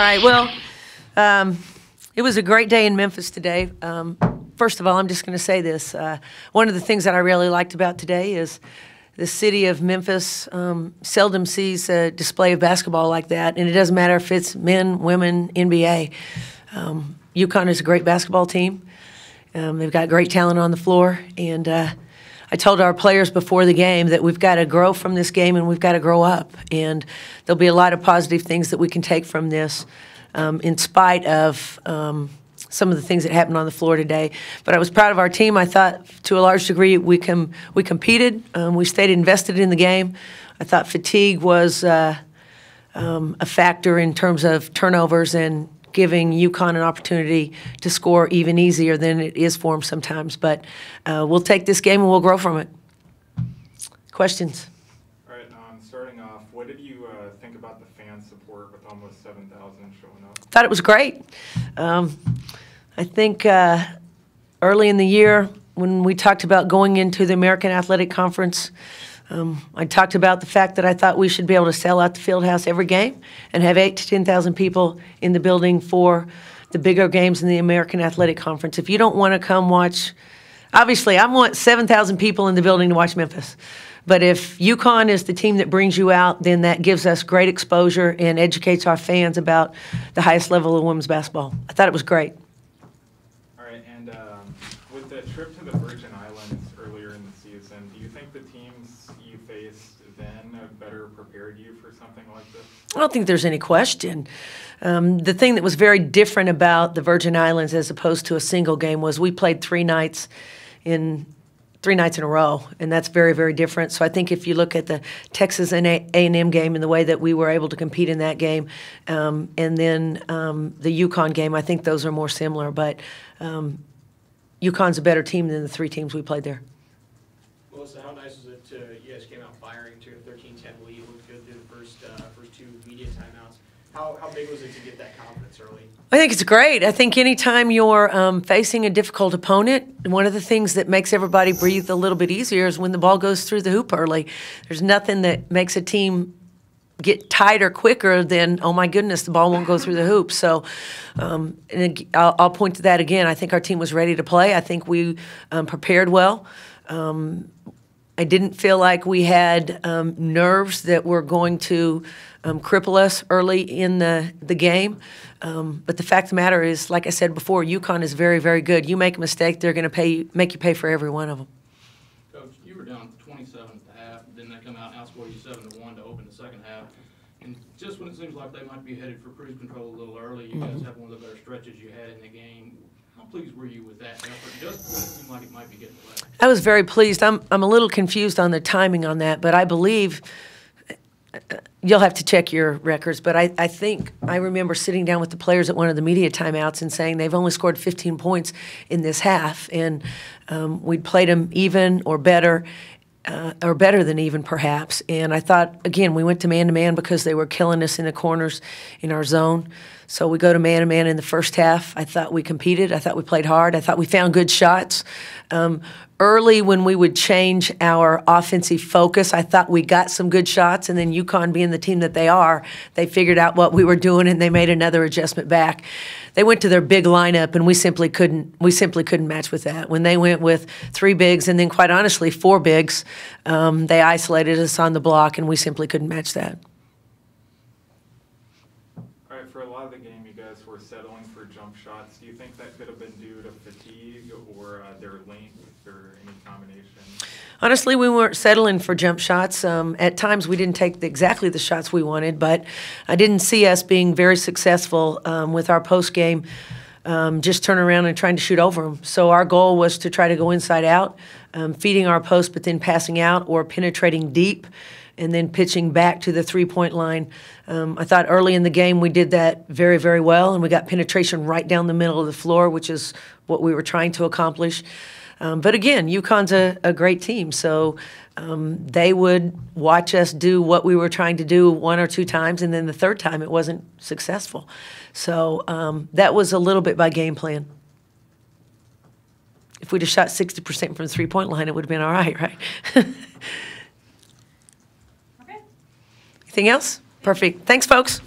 right, well, it was a great day in Memphis today. First of all, I'm just going to say this. One of the things that I really liked about today is the city of Memphis seldom sees a display of basketball like that, and it doesn't matter if it's men, women, NBA. UConn is a great basketball team. They've got great talent on the floor, and I told our players before the game that we've got to grow from this game and we've got to grow up, and there'll be a lot of positive things that we can take from this in spite of some of the things that happened on the floor today. But I was proud of our team. I thought to a large degree we competed. We stayed invested in the game. I thought fatigue was a factor in terms of turnovers and giving UConn an opportunity to score even easier than it is for them sometimes. But we'll take this game and we'll grow from it. Questions? All right, starting off, what did you think about the fan support with almost 7,000 showing up? Thought it was great. I think early in the year when we talked about going into the American Athletic Conference, I talked about the fact that I thought we should be able to sell out the field house every game and have 8,000 to 10,000 people in the building for the bigger games in the American Athletic Conference. If you don't want to come watch, obviously I want 7,000 people in the building to watch Memphis. But if UConn is the team that brings you out, then that gives us great exposure and educates our fans about the highest level of women's basketball. I thought it was great. All right, and with the trip to the Virgin Islands earlier in the season, do you think the teams you faced then better prepared you for something like this? I don't think there's any question. The thing that was very different about the Virgin Islands as opposed to a single game was we played three nights in a row, and that's very, very different. So I think if you look at the Texas and A&M game and the way that we were able to compete in that game, and then the UConn game, I think those are more similar. But UConn's a better team than the three teams we played there. Melissa, how nice was it you guys came out firing to a 13-10 lead? It looked good through the first two media timeouts. How big was it to get that confidence early? I think it's great. I think anytime you're facing a difficult opponent, one of the things that makes everybody breathe a little bit easier is when the ball goes through the hoop early. There's nothing that makes a team get tighter quicker than, oh my goodness, the ball won't go through the hoop. So and I'll point to that again. I think our team was ready to play. I think we prepared well. I didn't feel like we had nerves that were going to cripple us early in the game. But the fact of the matter is, like I said before, UConn is very, very good. You make a mistake, they're going to make you pay for every one of them. Coach, you were down 27 at the half, then they come out and outscore you 7-1 to open the second half. And just when it seems like they might be headed for cruise control a little early, you guys have one of the better stretches you had in the game. How pleased were you with that effort? Just when it seemed like it might be getting away. I was very pleased. I'm a little confused on the timing on that, but I believe you'll have to check your records, but I think I remember sitting down with the players at one of the media timeouts and saying they've only scored 15 points in this half, and we'd played them even or better than even perhaps. And I thought, again, we went to man-to-man because they were killing us in the corners in our zone. So we go to man-to-man in the first half. I thought we competed. I thought we played hard. I thought we found good shots. Early when we would change our offensive focus, I thought we got some good shots, and then UConn being the team that they are, they figured out what we were doing and they made another adjustment back. They went to their big lineup and we simply couldn't match with that. When they went with three bigs and then quite honestly 4 bigs, they isolated us on the block and we simply couldn't match that. All right, for a lot of the game you guys were settling for jump shots. Do you think that could have been due to fatigue or their length or any combination? Honestly, we weren't settling for jump shots. At times we didn't take exactly the shots we wanted, but I didn't see us being very successful with our post game, just turning around and trying to shoot over them. So our goal was to try to go inside out, feeding our post but then passing out or penetrating deep and then pitching back to the three-point line. I thought early in the game we did that very, very well, and we got penetration right down the middle of the floor, which is what we were trying to accomplish. But again, UConn's a great team, so they would watch us do what we were trying to do 1 or 2 times, and then the third time it wasn't successful. So that was a little bit by game plan. If we'd have shot 60% from the three-point line, it would have been all right, right? Okay. Anything else? Perfect. Thanks, folks.